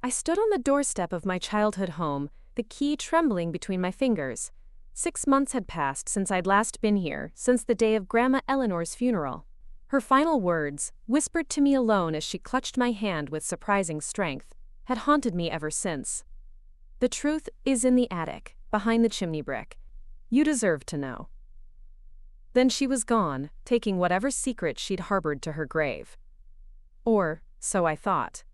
I stood on the doorstep of my childhood home, the key trembling between my fingers. 6 months had passed since I'd last been here, since the day of Grandma Eleanor's funeral. Her final words, whispered to me alone as she clutched my hand with surprising strength, had haunted me ever since. The truth is in the attic, behind the chimney brick. You deserve to know. Then she was gone, taking whatever secret she'd harbored to her grave. Or, so I thought.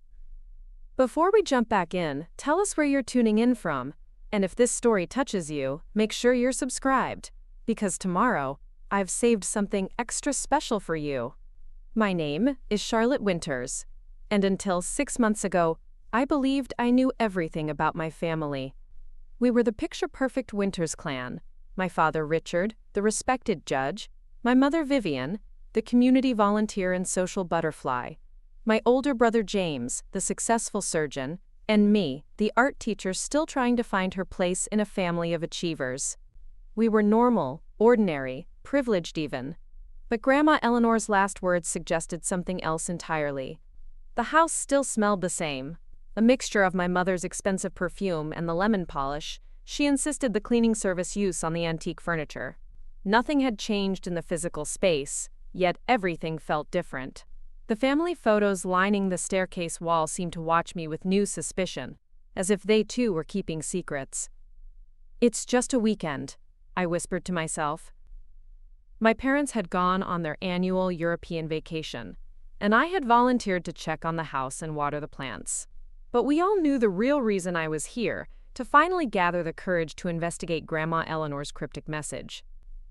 Before we jump back in, tell us where you're tuning in from, and if this story touches you, make sure you're subscribed, because tomorrow, I've saved something extra special for you. My name is Charlotte Winters, and until 6 months ago, I believed I knew everything about my family. We were the picture-perfect Winters clan. My father Richard, the respected judge, my mother Vivian, the community volunteer and social butterfly, my older brother James, the successful surgeon, and me, the art teacher still trying to find her place in a family of achievers. We were normal, ordinary, privileged even. But Grandma Eleanor's last words suggested something else entirely. The house still smelled the same. A mixture of my mother's expensive perfume and the lemon polish she insisted the cleaning service use on the antique furniture. Nothing had changed in the physical space, yet everything felt different. The family photos lining the staircase wall seemed to watch me with new suspicion, as if they too were keeping secrets. "It's just a weekend," I whispered to myself. My parents had gone on their annual European vacation, and I had volunteered to check on the house and water the plants. But we all knew the real reason I was here, to finally gather the courage to investigate Grandma Eleanor's cryptic message.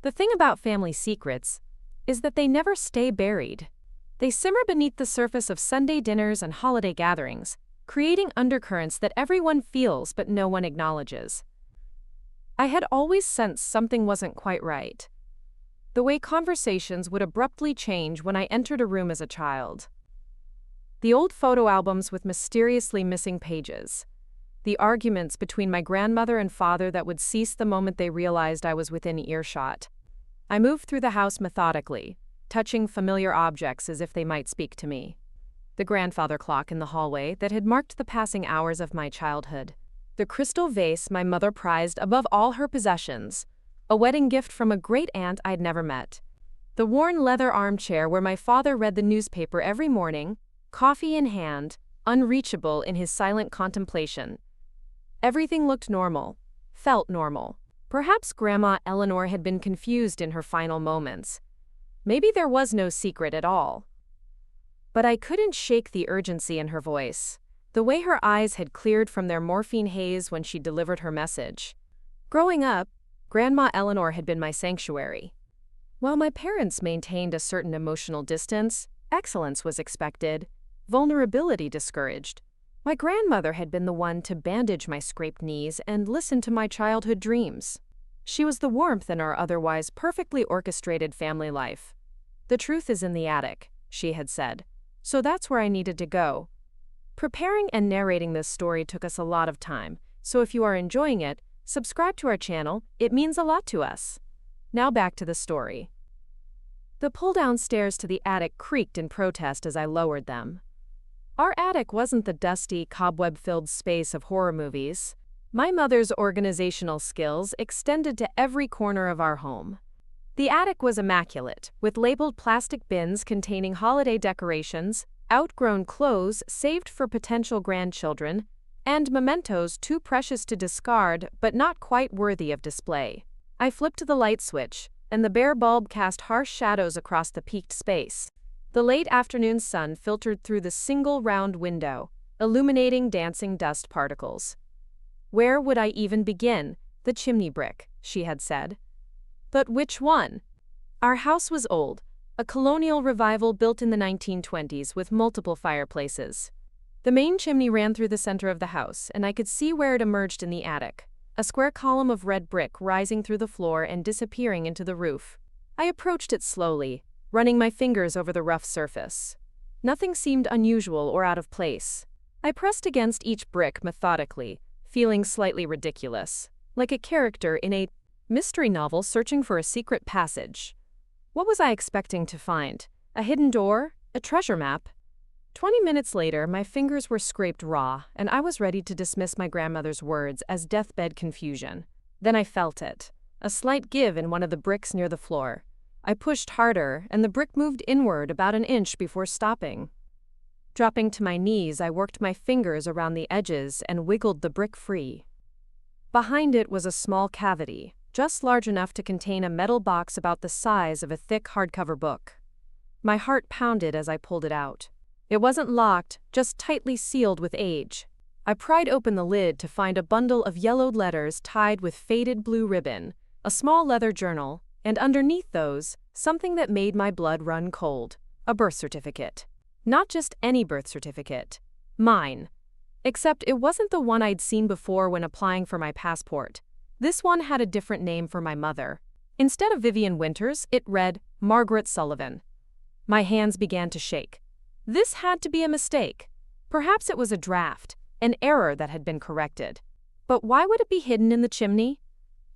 The thing about family secrets is that they never stay buried. They simmer beneath the surface of Sunday dinners and holiday gatherings, creating undercurrents that everyone feels but no one acknowledges. I had always sensed something wasn't quite right. The way conversations would abruptly change when I entered a room as a child. The old photo albums with mysteriously missing pages. The arguments between my grandmother and father that would cease the moment they realized I was within earshot. I moved through the house methodically, touching familiar objects as if they might speak to me. The grandfather clock in the hallway that had marked the passing hours of my childhood. The crystal vase my mother prized above all her possessions. A wedding gift from a great aunt I'd never met. The worn leather armchair where my father read the newspaper every morning, coffee in hand, unreachable in his silent contemplation. Everything looked normal, felt normal. Perhaps Grandma Eleanor had been confused in her final moments. Maybe there was no secret at all. But I couldn't shake the urgency in her voice, the way her eyes had cleared from their morphine haze when she delivered her message. Growing up, Grandma Eleanor had been my sanctuary. While my parents maintained a certain emotional distance, excellence was expected, vulnerability discouraged. My grandmother had been the one to bandage my scraped knees and listen to my childhood dreams. She was the warmth in our otherwise perfectly orchestrated family life. "The truth is in the attic," she had said. So that's where I needed to go. Preparing and narrating this story took us a lot of time, so if you are enjoying it, subscribe to our channel, it means a lot to us. Now back to the story. The pull-down stairs to the attic creaked in protest as I lowered them. Our attic wasn't the dusty, cobweb-filled space of horror movies. My mother's organizational skills extended to every corner of our home. The attic was immaculate, with labeled plastic bins containing holiday decorations, outgrown clothes saved for potential grandchildren, and mementos too precious to discard but not quite worthy of display. I flipped the light switch, and the bare bulb cast harsh shadows across the peaked space. The late afternoon sun filtered through the single round window, illuminating dancing dust particles. "Where would I even begin? The chimney brick," she had said. But which one? Our house was old, a colonial revival built in the 1920s with multiple fireplaces. The main chimney ran through the center of the house, and I could see where it emerged in the attic, a square column of red brick rising through the floor and disappearing into the roof. I approached it slowly, running my fingers over the rough surface. Nothing seemed unusual or out of place. I pressed against each brick methodically, feeling slightly ridiculous, like a character in a mystery novel searching for a secret passage. What was I expecting to find? A hidden door? A treasure map? 20 minutes later, my fingers were scraped raw, and I was ready to dismiss my grandmother's words as deathbed confusion. Then I felt it. A slight give in one of the bricks near the floor. I pushed harder, and the brick moved inward about an inch before stopping. Dropping to my knees, I worked my fingers around the edges and wiggled the brick free. Behind it was a small cavity, just large enough to contain a metal box about the size of a thick hardcover book. My heart pounded as I pulled it out. It wasn't locked, just tightly sealed with age. I pried open the lid to find a bundle of yellowed letters tied with faded blue ribbon, a small leather journal, and underneath those, something that made my blood run cold: a birth certificate. Not just any birth certificate. Mine. Except it wasn't the one I'd seen before when applying for my passport. This one had a different name for my mother. Instead of Vivian Winters, it read Margaret Sullivan. My hands began to shake. This had to be a mistake. Perhaps it was a draft, an error that had been corrected. But why would it be hidden in the chimney?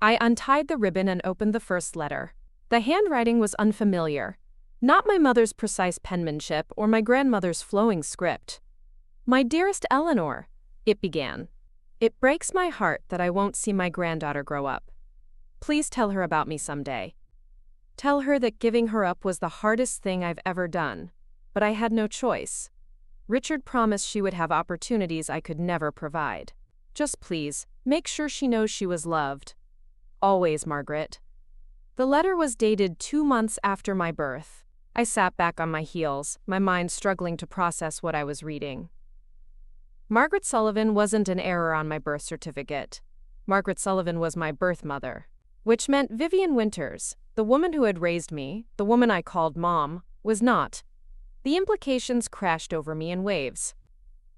I untied the ribbon and opened the first letter. The handwriting was unfamiliar. Not my mother's precise penmanship or my grandmother's flowing script. "My dearest Eleanor," it began. "It breaks my heart that I won't see my granddaughter grow up. Please tell her about me someday. Tell her that giving her up was the hardest thing I've ever done. But I had no choice. Richard promised she would have opportunities I could never provide. Just please, make sure she knows she was loved. Always, Margaret." The letter was dated 2 months after my birth. I sat back on my heels, my mind struggling to process what I was reading. Margaret Sullivan wasn't an error on my birth certificate. Margaret Sullivan was my birth mother, which meant Vivian Winters, the woman who had raised me, the woman I called Mom, was not. The implications crashed over me in waves.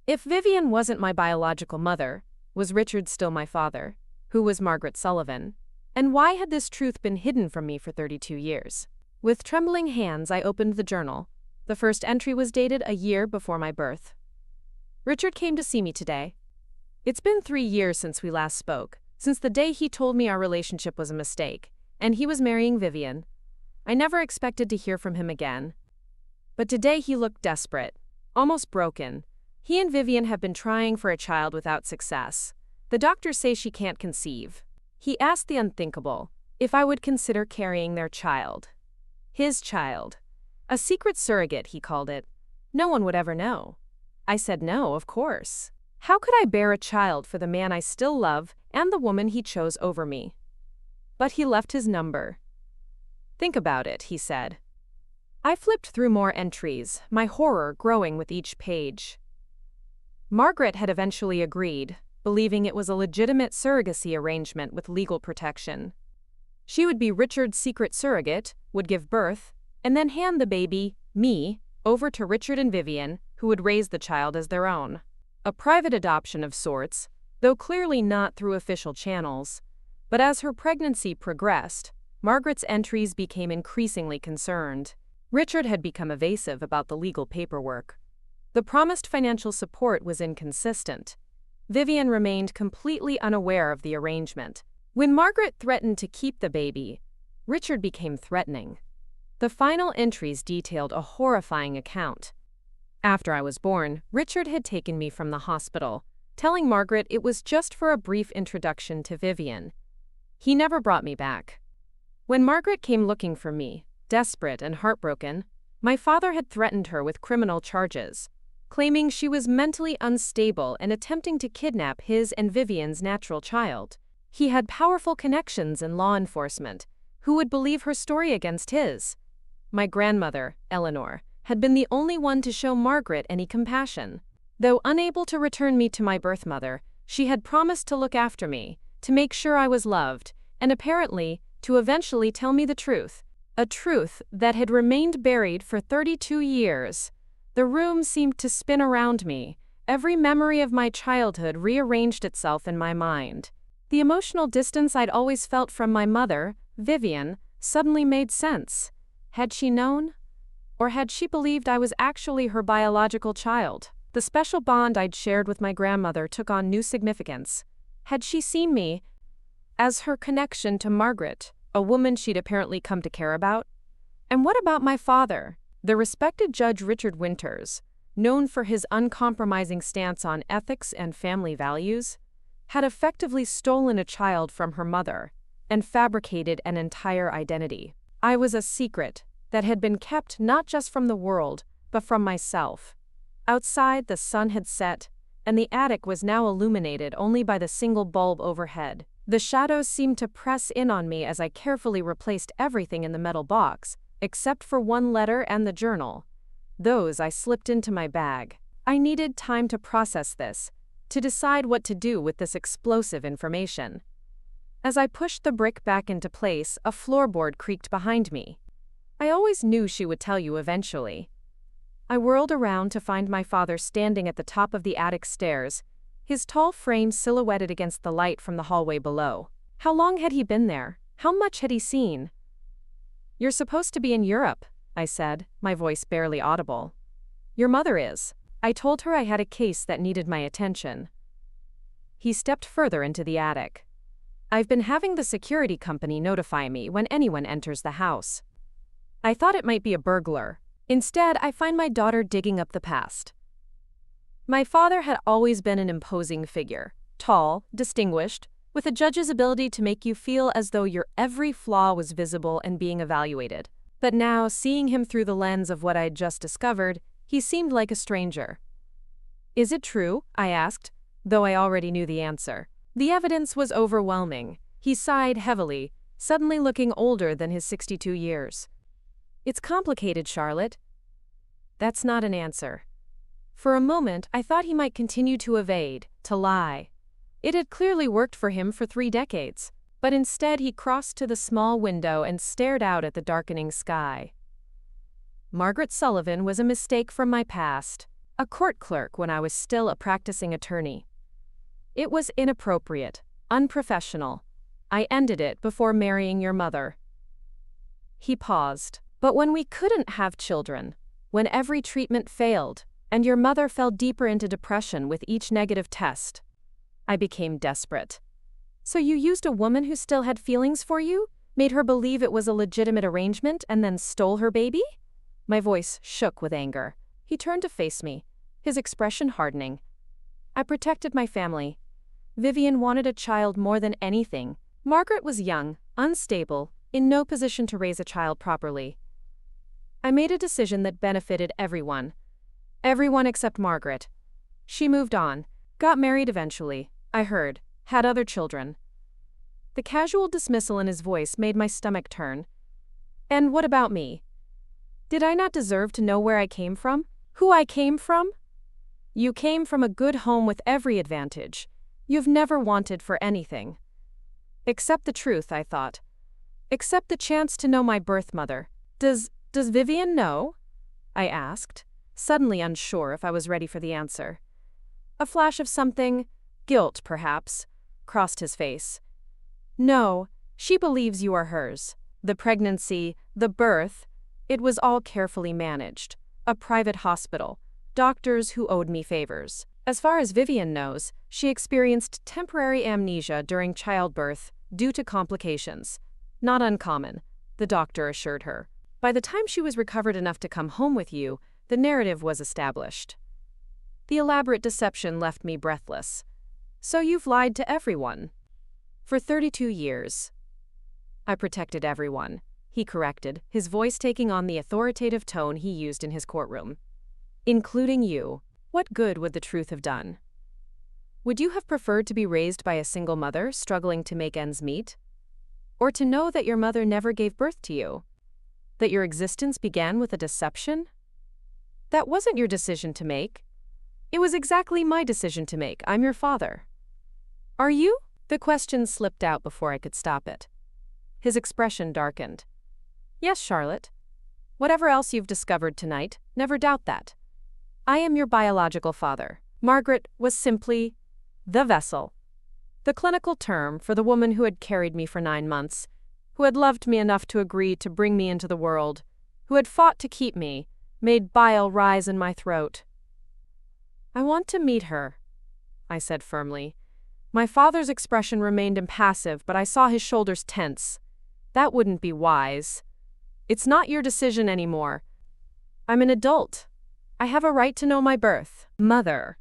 If Vivian wasn't my biological mother, was Richard still my father? Who was Margaret Sullivan? And why had this truth been hidden from me for 32 years? With trembling hands, I opened the journal. The first entry was dated a year before my birth. "Richard came to see me today. It's been 3 years since we last spoke, since the day he told me our relationship was a mistake, and he was marrying Vivian. I never expected to hear from him again. But today he looked desperate, almost broken. He and Vivian have been trying for a child without success. The doctors say she can't conceive. He asked the unthinkable, if I would consider carrying their child. His child. A secret surrogate, he called it. No one would ever know. I said no, of course. How could I bear a child for the man I still love and the woman he chose over me? But he left his number. "Think about it," he said. I flipped through more entries, my horror growing with each page. Margaret had eventually agreed, believing it was a legitimate surrogacy arrangement with legal protection. She would be Richard's secret surrogate, would give birth, and then hand the baby, me, over to Richard and Vivian, who would raise the child as their own. A private adoption of sorts, though clearly not through official channels. But as her pregnancy progressed, Margaret's entries became increasingly concerned. Richard had become evasive about the legal paperwork. The promised financial support was inconsistent. Vivian remained completely unaware of the arrangement. When Margaret threatened to keep the baby, Richard became threatening. The final entries detailed a horrifying account. After I was born, Richard had taken me from the hospital, telling Margaret it was just for a brief introduction to Vivian. He never brought me back. When Margaret came looking for me, desperate and heartbroken, my father had threatened her with criminal charges, claiming she was mentally unstable and attempting to kidnap his and Vivian's natural child. He had powerful connections in law enforcement. Who would believe her story against his? My grandmother, Eleanor, had been the only one to show Margaret any compassion. Though unable to return me to my birth mother, she had promised to look after me, to make sure I was loved, and apparently, to eventually tell me the truth. A truth that had remained buried for 32 years. The room seemed to spin around me. Every memory of my childhood rearranged itself in my mind. The emotional distance I'd always felt from my mother, Vivian, suddenly made sense. Had she known? Or had she believed I was actually her biological child? The special bond I'd shared with my grandmother took on new significance. Had she seen me as her connection to Margaret, a woman she'd apparently come to care about? And what about my father, the respected Judge Richard Winters, known for his uncompromising stance on ethics and family values, had effectively stolen a child from her mother and fabricated an entire identity. I was a secret that had been kept not just from the world, but from myself. Outside, the sun had set, and the attic was now illuminated only by the single bulb overhead. The shadows seemed to press in on me as I carefully replaced everything in the metal box, except for one letter and the journal. Those I slipped into my bag. I needed time to process this, to decide what to do with this explosive information. As I pushed the brick back into place, a floorboard creaked behind me. I always knew she would tell you eventually. I whirled around to find my father standing at the top of the attic stairs, his tall frame silhouetted against the light from the hallway below. How long had he been there? How much had he seen? "You're supposed to be in Europe," I said, my voice barely audible. "Your mother is." I told her I had a case that needed my attention. He stepped further into the attic. "I've been having the security company notify me when anyone enters the house. I thought it might be a burglar. Instead, I find my daughter digging up the past." My father had always been an imposing figure, tall, distinguished, with a judge's ability to make you feel as though your every flaw was visible and being evaluated. But now, seeing him through the lens of what I'd just discovered, he seemed like a stranger. "Is it true?" I asked, though I already knew the answer. The evidence was overwhelming. He sighed heavily, suddenly looking older than his 62 years. "It's complicated, Charlotte." That's not an answer. For a moment, I thought he might continue to evade, to lie. It had clearly worked for him for 3 decades. But instead he crossed to the small window and stared out at the darkening sky. Margaret Sullivan was a mistake from my past, a court clerk when I was still a practicing attorney. It was inappropriate, unprofessional. I ended it before marrying your mother. He paused. But when we couldn't have children, when every treatment failed, and your mother fell deeper into depression with each negative test, I became desperate. "So you used a woman who still had feelings for you? Made her believe it was a legitimate arrangement and then stole her baby?" My voice shook with anger. He turned to face me, his expression hardening. "I protected my family. Vivian wanted a child more than anything. Margaret was young, unstable, in no position to raise a child properly. I made a decision that benefited everyone. Everyone except Margaret. She moved on, got married eventually, I heard, had other children." The casual dismissal in his voice made my stomach turn. "And what about me? Did I not deserve to know where I came from? Who I came from?" "You came from a good home with every advantage. You've never wanted for anything. Except the truth," I thought. "Except the chance to know my birth mother. Does Vivian know?" I asked, suddenly unsure if I was ready for the answer. A flash of something, guilt perhaps, crossed his face. "No, she believes you are hers. The pregnancy, the birth, it was all carefully managed. A private hospital, doctors who owed me favors. As far as Vivian knows, she experienced temporary amnesia during childbirth due to complications. Not uncommon," the doctor assured her. "By the time she was recovered enough to come home with you, the narrative was established." The elaborate deception left me breathless. "So you've lied to everyone?" "For 32 years. I protected everyone," he corrected, his voice taking on the authoritative tone he used in his courtroom. "Including you. What good would the truth have done? Would you have preferred to be raised by a single mother struggling to make ends meet? Or to know that your mother never gave birth to you? That your existence began with a deception? That wasn't your decision to make. It was exactly my decision to make. I'm your father." "Are you?" The question slipped out before I could stop it. His expression darkened. "Yes, Charlotte. Whatever else you've discovered tonight, never doubt that. I am your biological father. Margaret was simply the vessel. The clinical term for the woman who had carried me for 9 months, who had loved me enough to agree to bring me into the world, who had fought to keep me, made bile rise in my throat." "I want to meet her," I said firmly. My father's expression remained impassive, but I saw his shoulders tense. "That wouldn't be wise. It's not your decision anymore. I'm an adult. I have a right to know my birth mother.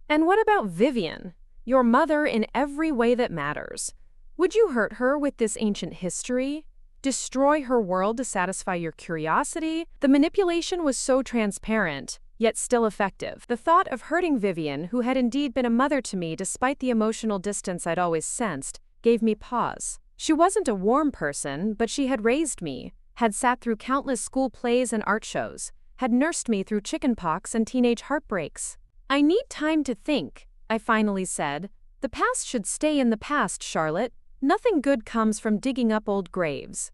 And what about Vivian, your mother in every way that matters? Would you hurt her with this ancient history? Destroy her world to satisfy your curiosity? The manipulation was so transparent, yet still effective. The thought of hurting Vivian, who had indeed been a mother to me despite the emotional distance I'd always sensed, gave me pause. She wasn't a warm person, but she had raised me, had sat through countless school plays and art shows, had nursed me through chickenpox and teenage heartbreaks. I need time to think, I finally said. The past should stay in the past, Charlotte. Nothing good comes from digging up old graves.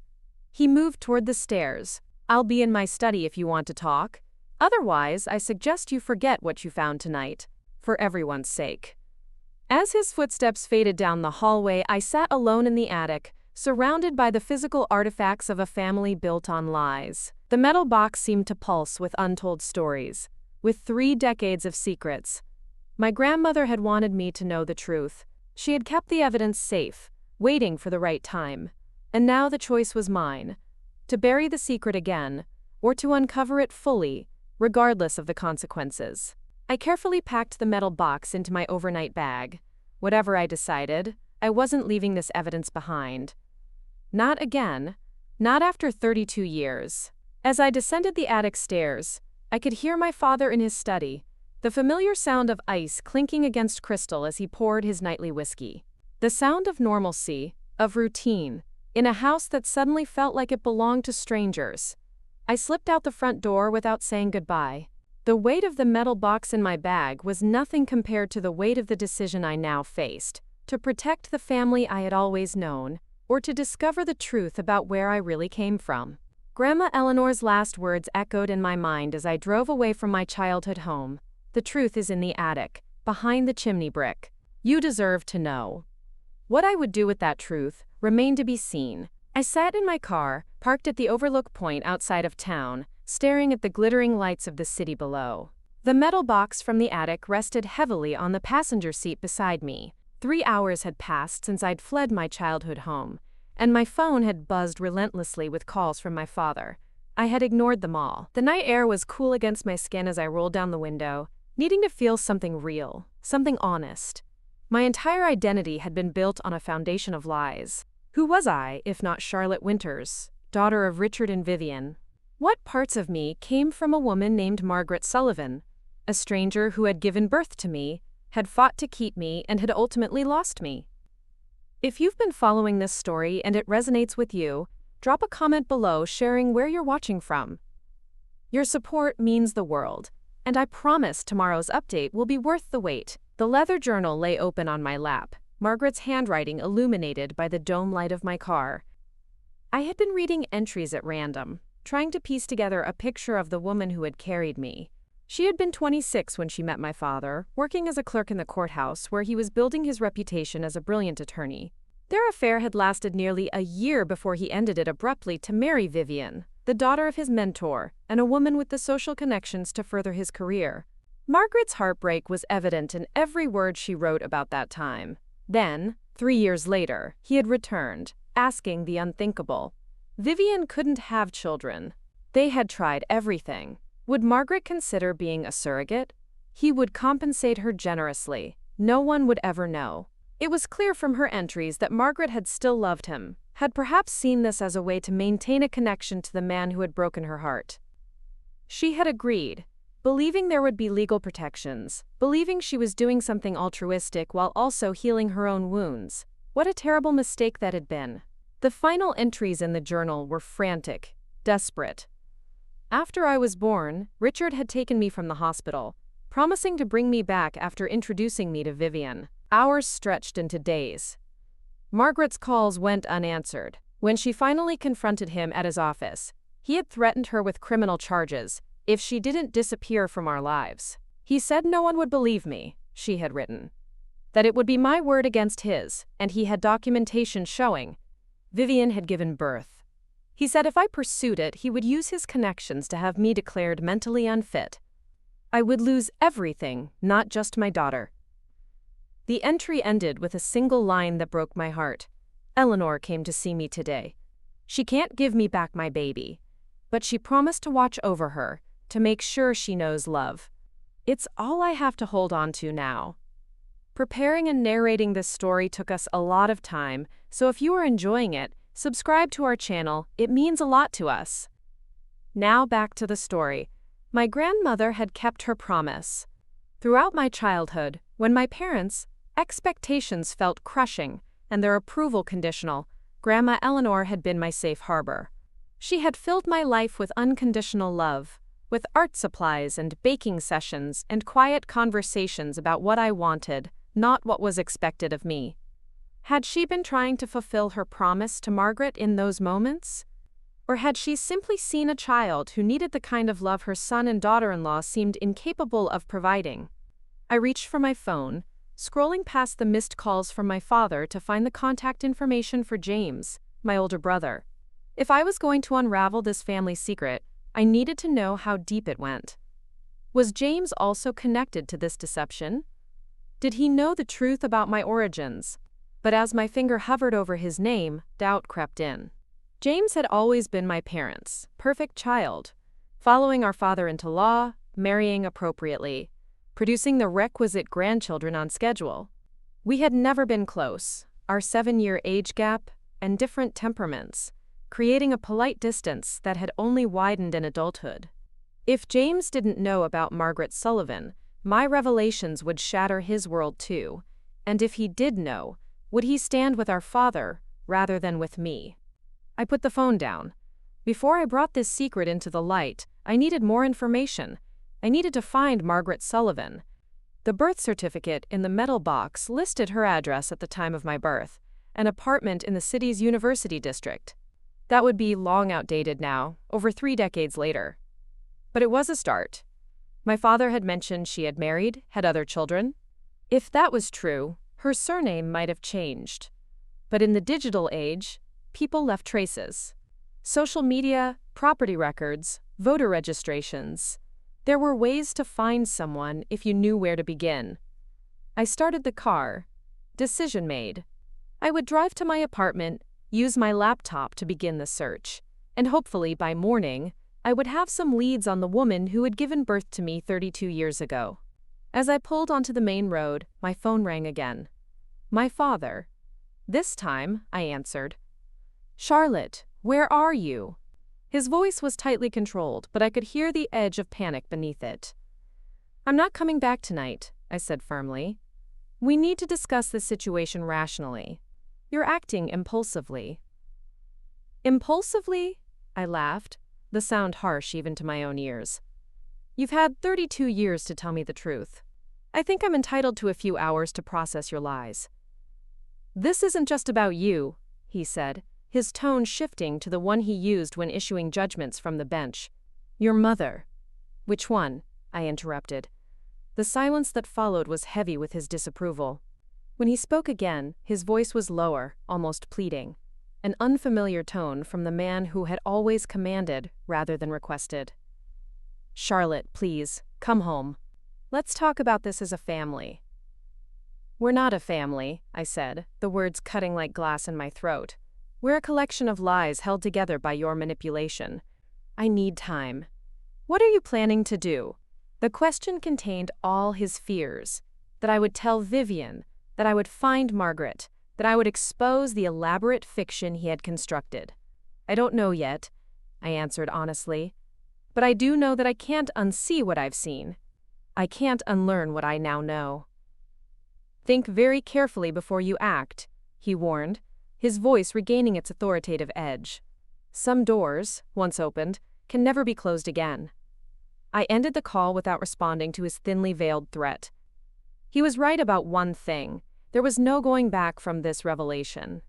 He moved toward the stairs. I'll be in my study if you want to talk. Otherwise, I suggest you forget what you found tonight, for everyone's sake. As his footsteps faded down the hallway, I sat alone in the attic, surrounded by the physical artifacts of a family built on lies. The metal box seemed to pulse with untold stories, with 3 decades of secrets. My grandmother had wanted me to know the truth. She had kept the evidence safe, waiting for the right time. And now the choice was mine, to bury the secret again, or to uncover it fully, regardless of the consequences. I carefully packed the metal box into my overnight bag. Whatever I decided, I wasn't leaving this evidence behind. Not again. Not after 32 years. As I descended the attic stairs, I could hear my father in his study, the familiar sound of ice clinking against crystal as he poured his nightly whiskey. The sound of normalcy, of routine, in a house that suddenly felt like it belonged to strangers. I slipped out the front door without saying goodbye. The weight of the metal box in my bag was nothing compared to the weight of the decision I now faced, to protect the family I had always known, or to discover the truth about where I really came from. Grandma Eleanor's last words echoed in my mind as I drove away from my childhood home. The truth is in the attic, behind the chimney brick. You deserve to know. What I would do with that truth remained to be seen. I sat in my car, parked at the overlook point outside of town, staring at the glittering lights of the city below. The metal box from the attic rested heavily on the passenger seat beside me. 3 hours had passed since I'd fled my childhood home, and my phone had buzzed relentlessly with calls from my father. I had ignored them all. The night air was cool against my skin as I rolled down the window, needing to feel something real, something honest. My entire identity had been built on a foundation of lies. Who was I, if not Charlotte Winters, daughter of Richard and Vivian? What parts of me came from a woman named Margaret Sullivan, a stranger who had given birth to me, had fought to keep me, and had ultimately lost me? If you've been following this story and it resonates with you, drop a comment below sharing where you're watching from. Your support means the world, and I promise tomorrow's update will be worth the wait. The leather journal lay open on my lap, Margaret's handwriting illuminated by the dome light of my car. I had been reading entries at random, trying to piece together a picture of the woman who had carried me. She had been 26 when she met my father, working as a clerk in the courthouse where he was building his reputation as a brilliant attorney. Their affair had lasted nearly a year before he ended it abruptly to marry Vivian, the daughter of his mentor, and a woman with the social connections to further his career. Margaret's heartbreak was evident in every word she wrote about that time. Then, 3 years later, he had returned, asking the unthinkable. Vivian couldn't have children. They had tried everything. Would Margaret consider being a surrogate? He would compensate her generously. No one would ever know. It was clear from her entries that Margaret had still loved him, had perhaps seen this as a way to maintain a connection to the man who had broken her heart. She had agreed, believing there would be legal protections, believing she was doing something altruistic while also healing her own wounds. What a terrible mistake that had been. The final entries in the journal were frantic, desperate. After I was born, Richard had taken me from the hospital, promising to bring me back after introducing me to Vivian. Hours stretched into days. Margaret's calls went unanswered. When she finally confronted him at his office, he had threatened her with criminal charges if she didn't disappear from our lives. He said no one would believe me, she had written. That it would be my word against his, and he had documentation showing Vivian had given birth. He said if I pursued it, he would use his connections to have me declared mentally unfit. I would lose everything, not just my daughter. The entry ended with a single line that broke my heart. Eleanor came to see me today. She can't give me back my baby, but she promised to watch over her, to make sure she knows love. It's all I have to hold on to now. Preparing and narrating this story took us a lot of time, so if you are enjoying it, subscribe to our channel, it means a lot to us. Now back to the story. My grandmother had kept her promise. Throughout my childhood, when my parents' expectations felt crushing and their approval conditional, Grandma Eleanor had been my safe harbor. She had filled my life with unconditional love, with art supplies and baking sessions and quiet conversations about what I wanted, not what was expected of me. Had she been trying to fulfill her promise to Margaret in those moments? Or had she simply seen a child who needed the kind of love her son and daughter-in-law seemed incapable of providing? I reached for my phone, scrolling past the missed calls from my father to find the contact information for James, my older brother. If I was going to unravel this family secret, I needed to know how deep it went. Was James also connected to this deception? Did he know the truth about my origins? But as my finger hovered over his name, doubt crept in. James had always been my parents' perfect child, following our father into law, marrying appropriately, producing the requisite grandchildren on schedule. We had never been close, our 7-year age gap and different temperaments, creating a polite distance that had only widened in adulthood. If James didn't know about Margaret Sullivan, my revelations would shatter his world too. And if he did know, would he stand with our father rather than with me? I put the phone down. Before I brought this secret into the light, I needed more information. I needed to find Margaret Sullivan. The birth certificate in the metal box listed her address at the time of my birth, an apartment in the city's university district. That would be long outdated now, over 3 decades later. But it was a start. My father had mentioned she had married, had other children. If that was true, her surname might have changed. But in the digital age, people left traces. Social media, property records, voter registrations. There were ways to find someone if you knew where to begin. I started the car. Decision made. I would drive to my apartment, use my laptop to begin the search, and hopefully by morning, I would have some leads on the woman who had given birth to me 32 years ago. As I pulled onto the main road, my phone rang again. My father. This time, I answered. "Charlotte, where are you?" His voice was tightly controlled, but I could hear the edge of panic beneath it. "I'm not coming back tonight," I said firmly. "We need to discuss this situation rationally. You're acting impulsively." "Impulsively?" I laughed, the sound harsh even to my own ears. "You've had 32 years to tell me the truth. I think I'm entitled to a few hours to process your lies." "This isn't just about you," he said, his tone shifting to the one he used when issuing judgments from the bench. "Your mother." "Which one?" I interrupted. The silence that followed was heavy with his disapproval. When he spoke again, his voice was lower, almost pleading, an unfamiliar tone from the man who had always commanded rather than requested. "Charlotte, please, come home. Let's talk about this as a family." "We're not a family," I said, the words cutting like glass in my throat. "We're a collection of lies held together by your manipulation. I need time." "What are you planning to do?" The question contained all his fears. That I would tell Vivian, that I would find Margaret, that I would expose the elaborate fiction he had constructed. "I don't know yet," I answered honestly. "But I do know that I can't unsee what I've seen. I can't unlearn what I now know." "Think very carefully before you act," he warned, his voice regaining its authoritative edge. "Some doors, once opened, can never be closed again." I ended the call without responding to his thinly veiled threat. He was right about one thing. There was no going back from this revelation.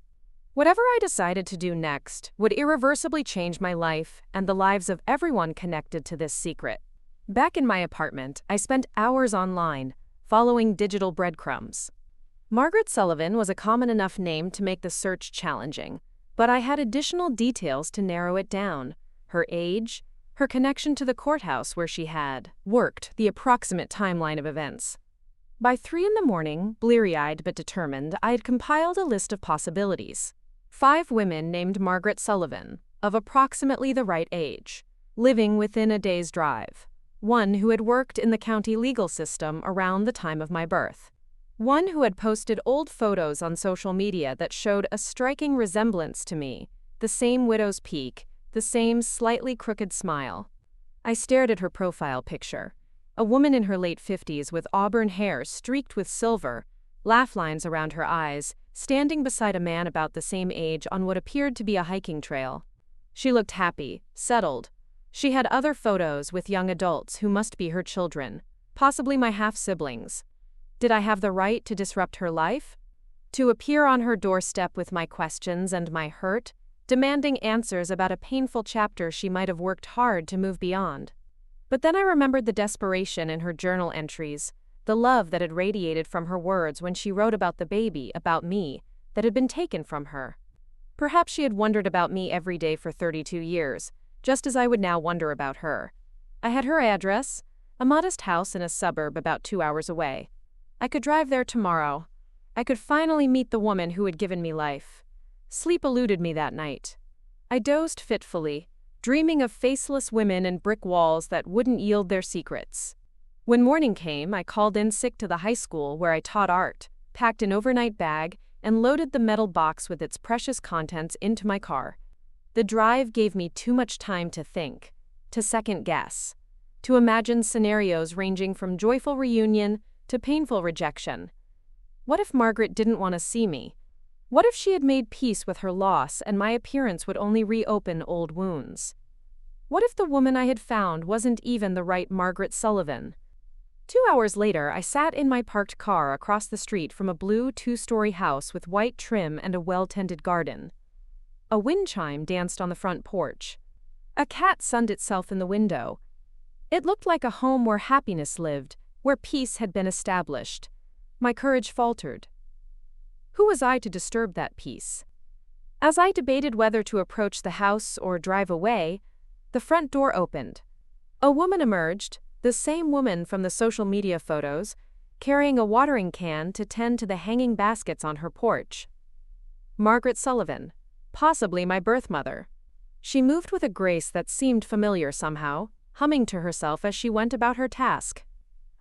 Whatever I decided to do next would irreversibly change my life and the lives of everyone connected to this secret. Back in my apartment, I spent hours online, following digital breadcrumbs. Margaret Sullivan was a common enough name to make the search challenging, but I had additional details to narrow it down. Her age, her connection to the courthouse where she had worked, the approximate timeline of events. By 3 in the morning, bleary-eyed but determined, I had compiled a list of possibilities. 5 women named Margaret Sullivan, of approximately the right age, living within a day's drive. One who had worked in the county legal system around the time of my birth. One who had posted old photos on social media that showed a striking resemblance to me, the same widow's peak, the same slightly crooked smile. I stared at her profile picture. A woman in her late 50s with auburn hair streaked with silver, laugh lines around her eyes, standing beside a man about the same age on what appeared to be a hiking trail. She looked happy, settled. She had other photos with young adults who must be her children, possibly my half-siblings. Did I have the right to disrupt her life? To appear on her doorstep with my questions and my hurt, demanding answers about a painful chapter she might have worked hard to move beyond. But then I remembered the desperation in her journal entries, the love that had radiated from her words when she wrote about the baby, about me, that had been taken from her. Perhaps she had wondered about me every day for 32 years, just as I would now wonder about her. I had her address, a modest house in a suburb about 2 hours away. I could drive there tomorrow. I could finally meet the woman who had given me life. Sleep eluded me that night. I dozed fitfully, dreaming of faceless women and brick walls that wouldn't yield their secrets. When morning came, I called in sick to the high school where I taught art, packed an overnight bag, and loaded the metal box with its precious contents into my car. The drive gave me too much time to think, to second guess, to imagine scenarios ranging from joyful reunion to painful rejection. What if Margaret didn't want to see me? What if she had made peace with her loss and my appearance would only reopen old wounds? What if the woman I had found wasn't even the right Margaret Sullivan? 2 hours later, I sat in my parked car across the street from a blue 2-story house with white trim and a well-tended garden. A wind chime danced on the front porch. A cat sunned itself in the window. It looked like a home where happiness lived, where peace had been established. My courage faltered. Who was I to disturb that peace? As I debated whether to approach the house or drive away, the front door opened. A woman emerged, the same woman from the social media photos, carrying a watering can to tend to the hanging baskets on her porch. Margaret Sullivan, possibly my birth mother. She moved with a grace that seemed familiar somehow, humming to herself as she went about her task.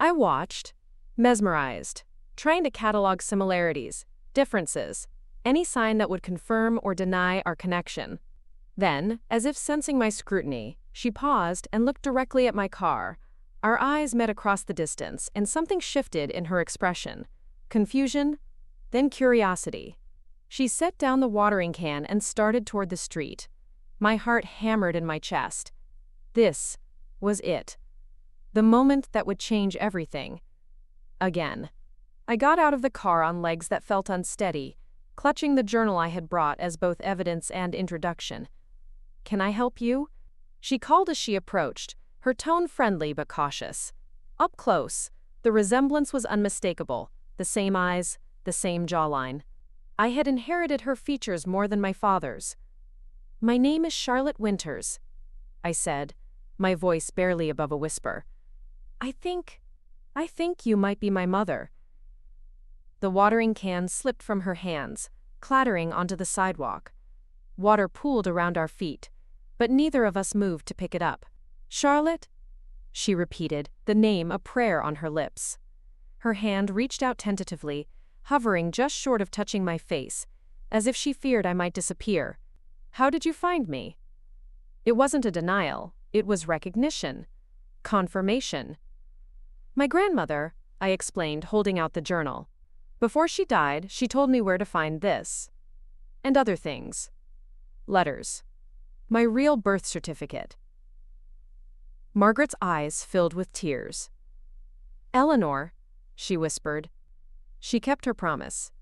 I watched, mesmerized, trying to catalog similarities, differences, any sign that would confirm or deny our connection. Then, as if sensing my scrutiny, she paused and looked directly at my car. Our eyes met across the distance, and something shifted in her expression. Confusion, then curiosity. She set down the watering can and started toward the street. My heart hammered in my chest. This was it. The moment that would change everything. Again. I got out of the car on legs that felt unsteady, clutching the journal I had brought as both evidence and introduction. "Can I help you?" She called as she approached, her tone friendly but cautious. Up close, the resemblance was unmistakable, the same eyes, the same jawline. I had inherited her features more than my father's. "My name is Charlotte Winters," I said, my voice barely above a whisper. I think you might be my mother." The watering can slipped from her hands, clattering onto the sidewalk. Water pooled around our feet, but neither of us moved to pick it up. "Charlotte?" she repeated, the name a prayer on her lips. Her hand reached out tentatively, hovering just short of touching my face, as if she feared I might disappear. "How did you find me?" It wasn't a denial, it was recognition. Confirmation. "My grandmother," I explained, holding out the journal. "Before she died, she told me where to find this. And other things. Letters. My real birth certificate." Margaret's eyes filled with tears. "Eleanor," she whispered. She kept her promise.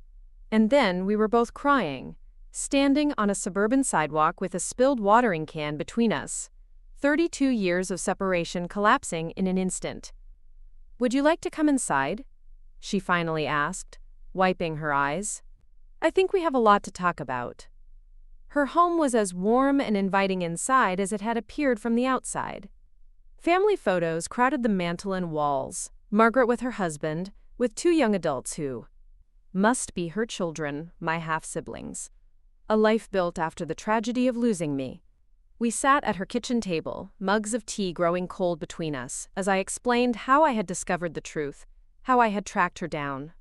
And then we were both crying, standing on a suburban sidewalk with a spilled watering can between us. 32 years of separation collapsing in an instant. "Would you like to come inside?" she finally asked, wiping her eyes. "I think we have a lot to talk about." Her home was as warm and inviting inside as it had appeared from the outside. Family photos crowded the mantel and walls, Margaret with her husband, with 2 young adults who must be her children, my half-siblings. A life built after the tragedy of losing me. We sat at her kitchen table, mugs of tea growing cold between us, as I explained how I had discovered the truth, how I had tracked her down.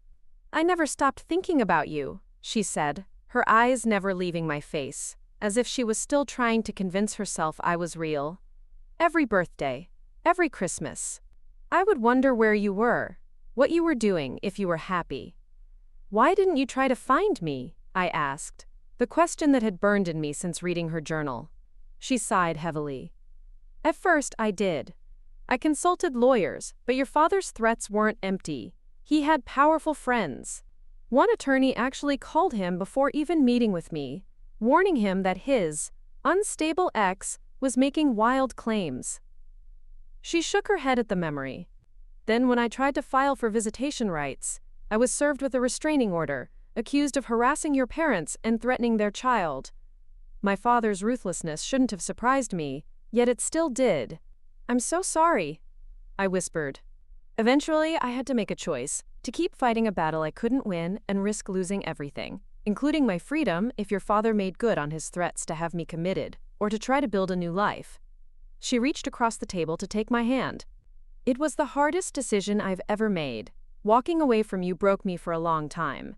"I never stopped thinking about you," she said, her eyes never leaving my face, as if she was still trying to convince herself I was real. "Every birthday, every Christmas. I would wonder where you were, what you were doing if you were happy." "Why didn't you try to find me?" I asked, the question that had burned in me since reading her journal. She sighed heavily. "At first, I did. I consulted lawyers, but your father's threats weren't empty. He had powerful friends. One attorney actually called him before even meeting with me, warning him that his unstable ex was making wild claims." She shook her head at the memory. "Then when I tried to file for visitation rights, I was served with a restraining order, accused of harassing your parents and threatening their child. My father's ruthlessness shouldn't have surprised me, yet it still did." "I'm so sorry," I whispered. Eventually, I had to make a choice, to keep fighting a battle I couldn't win and risk losing everything, including my freedom if your father made good on his threats to have me committed, or to try to build a new life. She reached across the table to take my hand. "It was the hardest decision I've ever made. Walking away from you broke me for a long time."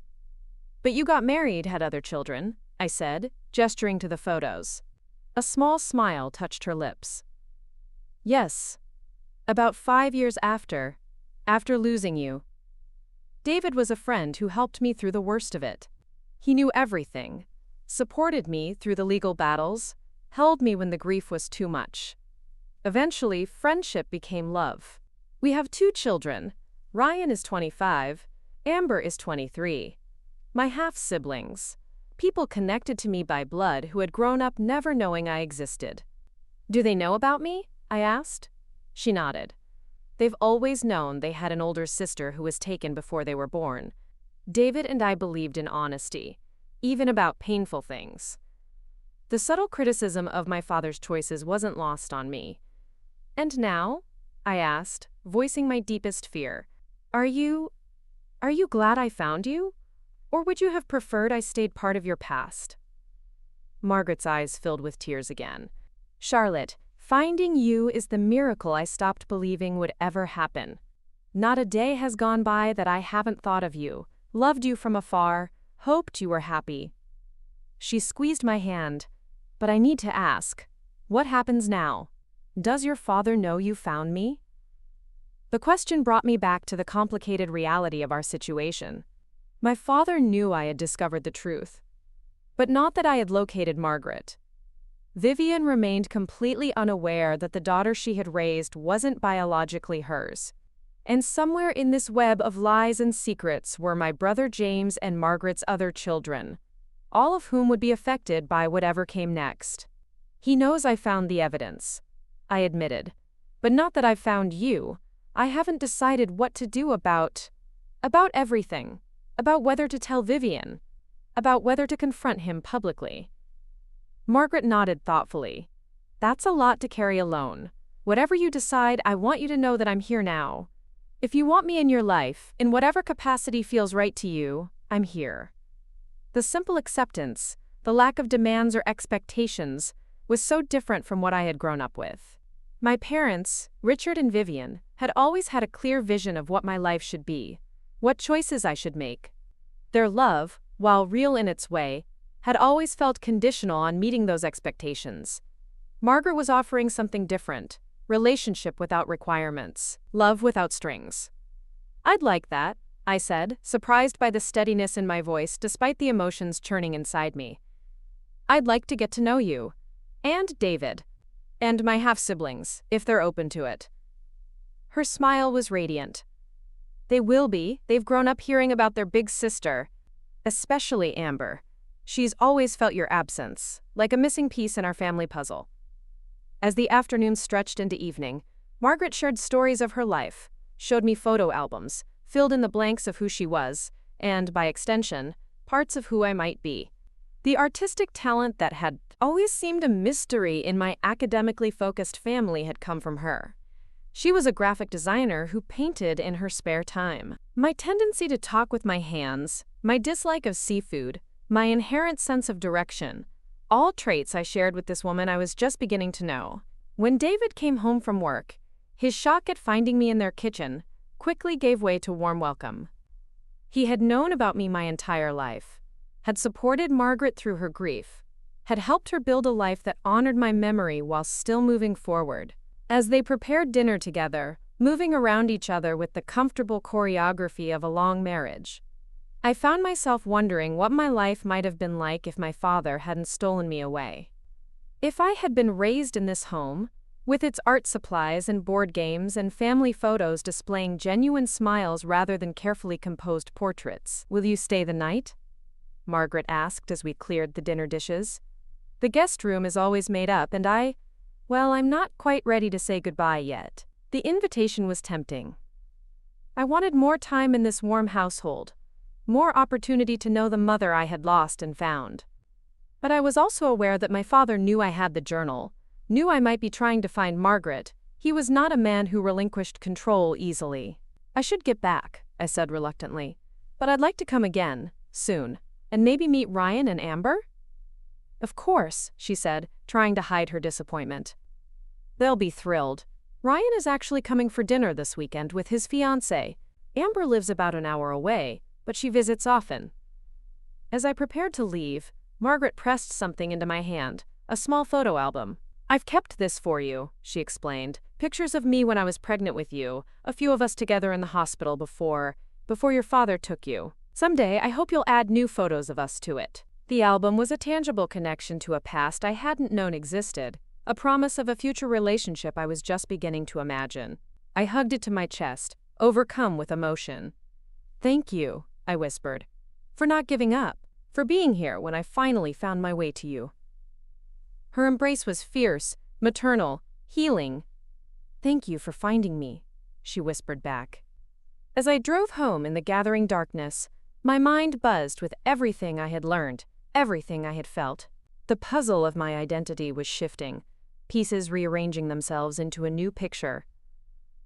"But you got married, had other children," I said, gesturing to the photos. A small smile touched her lips. "Yes. About 5 years after losing you. David was a friend who helped me through the worst of it. He knew everything, supported me through the legal battles, held me when the grief was too much. Eventually, friendship became love. We have 2 children. Ryan is 25, Amber is 23. My half-siblings. People connected to me by blood who had grown up never knowing I existed." "Do they know about me?" I asked. She nodded. "They've always known they had an older sister who was taken before they were born. David and I believed in honesty, even about painful things." The subtle criticism of my father's choices wasn't lost on me. "And now?" I asked, voicing my deepest fear. Are you glad I found you? Or would you have preferred I stayed part of your past?" Margaret's eyes filled with tears again. "Charlotte, finding you is the miracle I stopped believing would ever happen. Not a day has gone by that I haven't thought of you, loved you from afar, hoped you were happy." She squeezed my hand. "But I need to ask, what happens now? Does your father know you found me?" The question brought me back to the complicated reality of our situation. My father knew I had discovered the truth, but not that I had located Margaret. Vivian remained completely unaware that the daughter she had raised wasn't biologically hers. And somewhere in this web of lies and secrets were my brother James and Margaret's other children, all of whom would be affected by whatever came next. "He knows I found the evidence," I admitted, "but not that I've found you. I haven't decided what to do about everything. About whether to tell Vivian. About whether to confront him publicly." Margaret nodded thoughtfully. "That's a lot to carry alone. Whatever you decide, I want you to know that I'm here now. If you want me in your life, in whatever capacity feels right to you, I'm here." The simple acceptance, the lack of demands or expectations, was so different from what I had grown up with. My parents, Richard and Vivian, had always had a clear vision of what my life should be, what choices I should make. Their love, while real in its way, had always felt conditional on meeting those expectations. Margaret was offering something different, relationship without requirements, love without strings. "I'd like that," I said, surprised by the steadiness in my voice despite the emotions churning inside me. "I'd like to get to know you. And David. And my half-siblings, if they're open to it." Her smile was radiant. "They will be. They've grown up hearing about their big sister. Especially Amber. She's always felt your absence, like a missing piece in our family puzzle." As the afternoon stretched into evening, Margaret shared stories of her life, showed me photo albums, filled in the blanks of who she was, and, by extension, parts of who I might be. The artistic talent that had always seemed a mystery in my academically focused family had come from her. She was a graphic designer who painted in her spare time. My tendency to talk with my hands, my dislike of seafood, my inherent sense of direction, All traits I shared with this woman I was just beginning to know. When David came home from work, his shock at finding me in their kitchen quickly gave way to warm welcome. He had known about me my entire life, had supported Margaret through her grief, had helped her build a life that honored my memory while still moving forward. As they prepared dinner together, moving around each other with the comfortable choreography of a long marriage, I found myself wondering what my life might have been like if my father hadn't stolen me away. If I had been raised in this home, with its art supplies and board games and family photos displaying genuine smiles rather than carefully composed portraits. "Will you stay the night?" Margaret asked as we cleared the dinner dishes. "The guest room is always made up and I'm not quite ready to say goodbye yet." The invitation was tempting. I wanted more time in this warm household, more opportunity to know the mother I had lost and found. But I was also aware that my father knew I had the journal, knew I might be trying to find Margaret. He was not a man who relinquished control easily. "I should get back," I said reluctantly. "But I'd like to come again, soon, and maybe meet Ryan and Amber?" "Of course," she said, trying to hide her disappointment. "They'll be thrilled. Ryan is actually coming for dinner this weekend with his fiancée. Amber lives about an hour away, but she visits often." As I prepared to leave, Margaret pressed something into my hand, a small photo album. "I've kept this for you," she explained. "Pictures of me when I was pregnant with you, a few of us together in the hospital before your father took you. Someday I hope you'll add new photos of us to it." The album was a tangible connection to a past I hadn't known existed, a promise of a future relationship I was just beginning to imagine. I hugged it to my chest, overcome with emotion. "Thank you," I whispered, "for not giving up, for being here when I finally found my way to you." Her embrace was fierce, maternal, healing. "Thank you for finding me," she whispered back. As I drove home in the gathering darkness, my mind buzzed with everything I had learned, everything I had felt. The puzzle of my identity was shifting, pieces rearranging themselves into a new picture.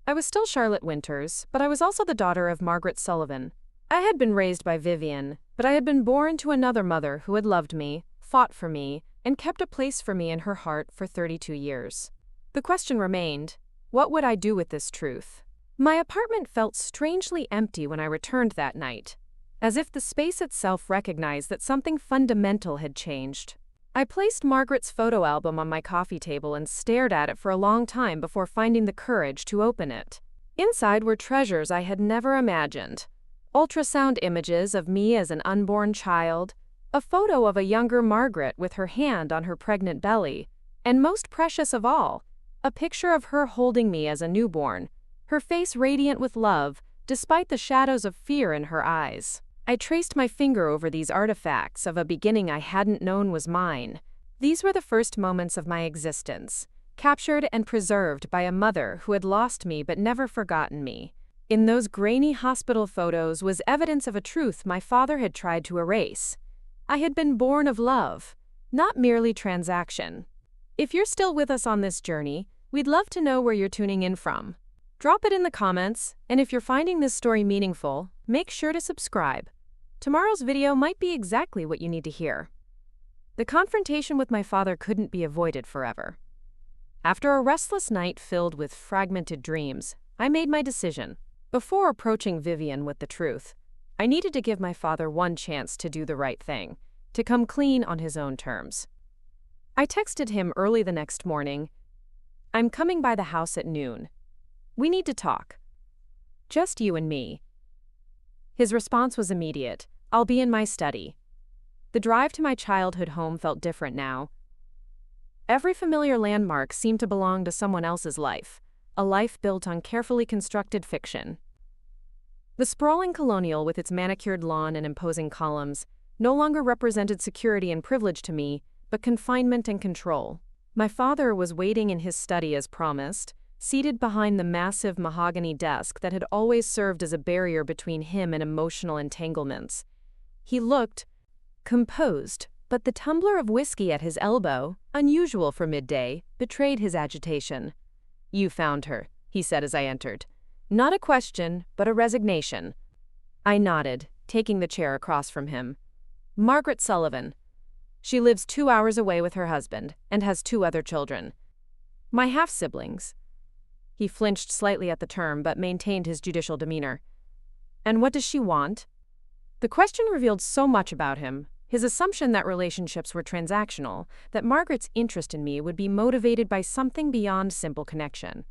I was still Charlotte Winters, but I was also the daughter of Margaret Sullivan. I had been raised by Vivian, but I had been born to another mother who had loved me, fought for me, and kept a place for me in her heart for 32 years. The question remained, what would I do with this truth? My apartment felt strangely empty when I returned that night, as if the space itself recognized that something fundamental had changed. I placed Margaret's photo album on my coffee table and stared at it for a long time before finding the courage to open it. Inside were treasures I had never imagined. Ultrasound images of me as an unborn child, a photo of a younger Margaret with her hand on her pregnant belly, and most precious of all, a picture of her holding me as a newborn, her face radiant with love, despite the shadows of fear in her eyes. I traced my finger over these artifacts of a beginning I hadn't known was mine. These were the first moments of my existence, captured and preserved by a mother who had lost me but never forgotten me. In those grainy hospital photos was evidence of a truth my father had tried to erase. I had been born of love, not merely transaction. If you're still with us on this journey, we'd love to know where you're tuning in from. Drop it in the comments, and if you're finding this story meaningful, make sure to subscribe. Tomorrow's video might be exactly what you need to hear. The confrontation with my father couldn't be avoided forever. After a restless night filled with fragmented dreams, I made my decision. Before approaching Vivian with the truth, I needed to give my father one chance to do the right thing, to come clean on his own terms. I texted him early the next morning, "I'm coming by the house at noon. We need to talk. Just you and me." His response was immediate, "I'll be in my study." The drive to my childhood home felt different now. Every familiar landmark seemed to belong to someone else's life, a life built on carefully constructed fiction. The sprawling colonial with its manicured lawn and imposing columns no longer represented security and privilege to me, but confinement and control. My father was waiting in his study as promised, seated behind the massive mahogany desk that had always served as a barrier between him and emotional entanglements. He looked composed, but the tumbler of whiskey at his elbow, unusual for midday, betrayed his agitation. "You found her," he said as I entered. Not a question, but a resignation. I nodded, taking the chair across from him. "Margaret Sullivan. She lives 2 hours away with her husband and has 2 other children. My half-siblings. He flinched slightly at the term but maintained his judicial demeanor. And what does she want? The question revealed so much about him. His assumption that relationships were transactional, that Margaret's interest in me would be motivated by something beyond simple connection.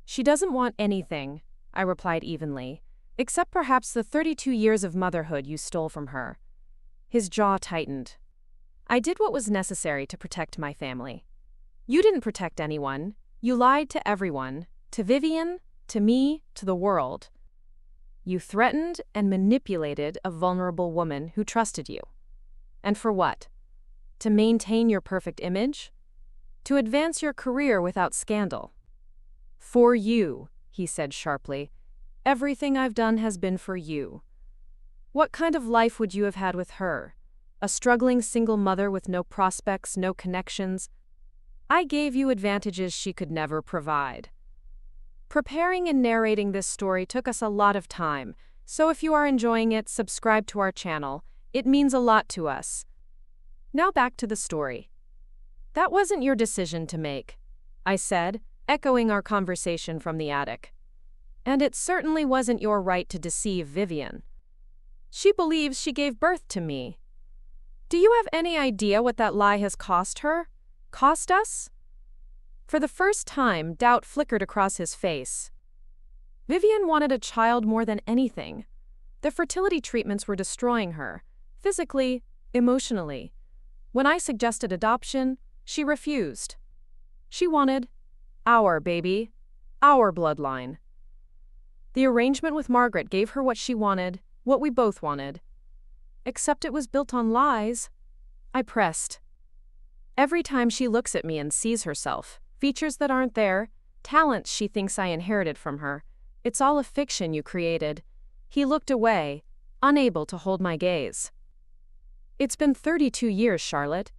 She doesn't want anything, I replied evenly, except perhaps the 32 years of motherhood you stole from her. His jaw tightened. I did what was necessary to protect my family. You didn't protect anyone. You lied to everyone, to Vivian, to me, to the world. You threatened and manipulated a vulnerable woman who trusted you. And for what? To maintain your perfect image? To advance your career without scandal? For you, he said sharply. Everything I've done has been for you. What kind of life would you have had with her? A struggling single mother with no prospects, no connections? I gave you advantages she could never provide. Preparing and narrating this story took us a lot of time, so if you are enjoying it, subscribe to our channel. It means a lot to us. Now back to the story. That wasn't your decision to make, I said, echoing our conversation from the attic. And it certainly wasn't your right to deceive Vivian. She believes she gave birth to me. Do you have any idea what that lie has cost her? Cost us? For the first time, doubt flickered across his face. Vivian wanted a child more than anything. The fertility treatments were destroying her, physically, emotionally. When I suggested adoption, she refused. She wanted our baby, our bloodline. The arrangement with Margaret gave her what she wanted, what we both wanted. Except it was built on lies. I pressed. Every time she looks at me and sees herself, features that aren't there, talents she thinks I inherited from her, it's all a fiction you created. He looked away, unable to hold my gaze. It's been 32 years, Charlotte.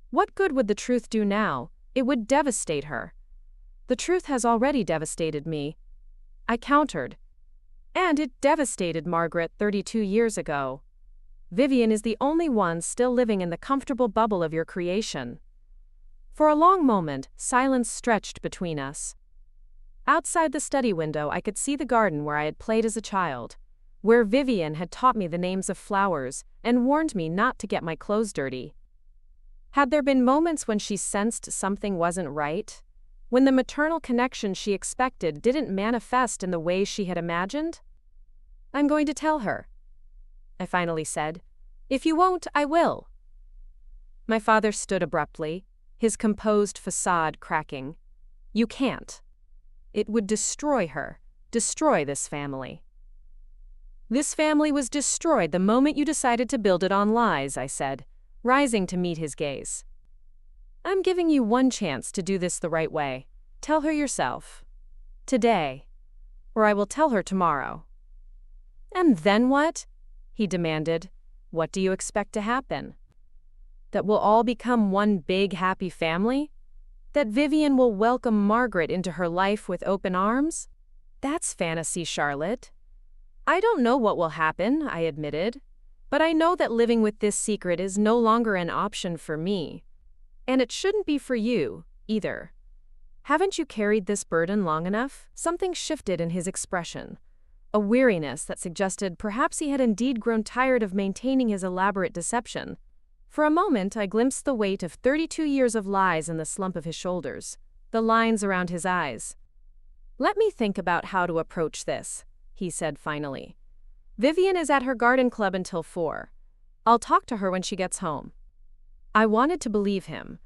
What good would the truth do now? It would devastate her. The truth has already devastated me. I countered. And it devastated Margaret 32 years ago. Vivian is the only one still living in the comfortable bubble of your creation. For a long moment, silence stretched between us. Outside the study window, I could see the garden where I had played as a child, where Vivian had taught me the names of flowers and warned me not to get my clothes dirty. Had there been moments when she sensed something wasn't right? When the maternal connection she expected didn't manifest in the way she had imagined? I'm going to tell her, I finally said. If you won't, I will. My father stood abruptly, his composed facade cracking. You can't. It would destroy her, destroy this family. This family was destroyed the moment you decided to build it on lies, I said, rising to meet his gaze. I'm giving you one chance to do this the right way. Tell her yourself. Today. Or I will tell her tomorrow. And then what? He demanded. What do you expect to happen? That we'll all become one big happy family? That Vivian will welcome Margaret into her life with open arms? That's fantasy, Charlotte. I don't know what will happen, I admitted, but I know that living with this secret is no longer an option for me. And it shouldn't be for you, either. Haven't you carried this burden long enough? Something shifted in his expression. A weariness that suggested perhaps he had indeed grown tired of maintaining his elaborate deception. For a moment, I glimpsed the weight of 32 years of lies in the slump of his shoulders, the lines around his eyes. Let me think about how to approach this, he said finally. Vivian is at her garden club until 4. I'll talk to her when she gets home. I wanted to believe him,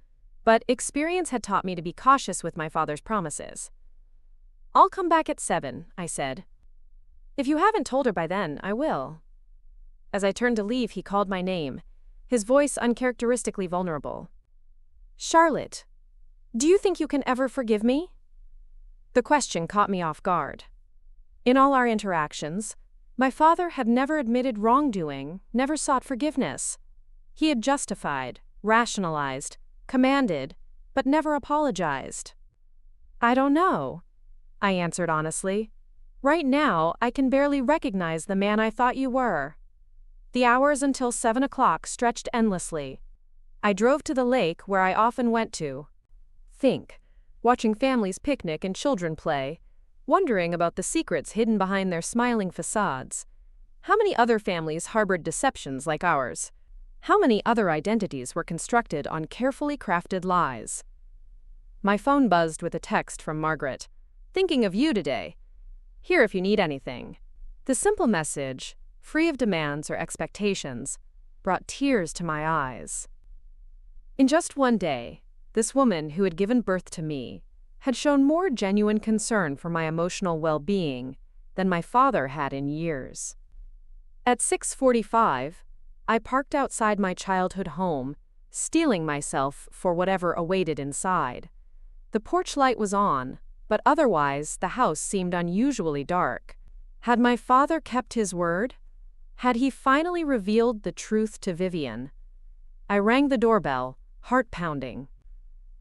but experience had taught me to be cautious with my father's promises. I'll come back at 7, I said. If you haven't told her by then, I will. As I turned to leave, he called my name, his voice uncharacteristically vulnerable. Charlotte, do you think you can ever forgive me? The question caught me off guard. In all our interactions, my father had never admitted wrongdoing, never sought forgiveness. He had justified, rationalized, commanded, but never apologized. I don't know, I answered honestly. Right now, I can barely recognize the man I thought you were. The hours until 7 o'clock stretched endlessly. I drove to the lake where I often went to. Think, watching families picnic and children play, wondering about the secrets hidden behind their smiling facades. How many other families harbored deceptions like ours? How many other identities were constructed on carefully crafted lies? My phone buzzed with a text from Margaret. "Thinking of you today. Here if you need anything." The simple message, free of demands or expectations, brought tears to my eyes. In just one day, this woman who had given birth to me had shown more genuine concern for my emotional well-being than my father had in years. At 6:45, I parked outside my childhood home, steeling myself for whatever awaited inside. The porch light was on, but otherwise the house seemed unusually dark. Had my father kept his word? Had he finally revealed the truth to Vivian? I rang the doorbell, heart pounding.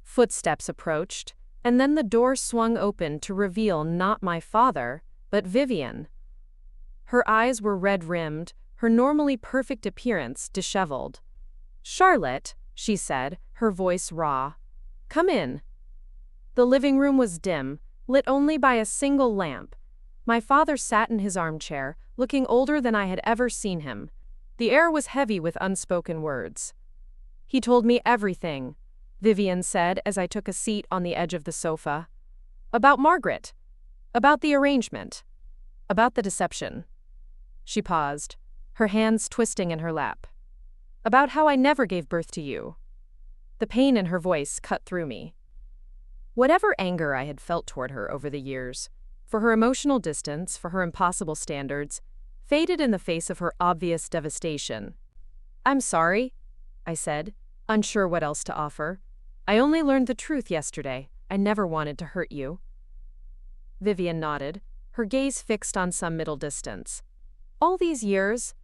Footsteps approached, and then the door swung open to reveal not my father, but Vivian. Her eyes were red-rimmed, her normally perfect appearance disheveled. "Charlotte," she said, her voice raw. "Come in." The living room was dim, lit only by a single lamp. My father sat in his armchair, looking older than I had ever seen him. The air was heavy with unspoken words. "He told me everything," Vivian said as I took a seat on the edge of the sofa. "About Margaret. About the arrangement. About the deception." She paused, her hands twisting in her lap. "About how I never gave birth to you." The pain in her voice cut through me. Whatever anger I had felt toward her over the years, for her emotional distance, for her impossible standards, faded in the face of her obvious devastation. "I'm sorry," I said, unsure what else to offer. "I only learned the truth yesterday. I never wanted to hurt you." Vivian nodded, her gaze fixed on some middle distance. "All these years,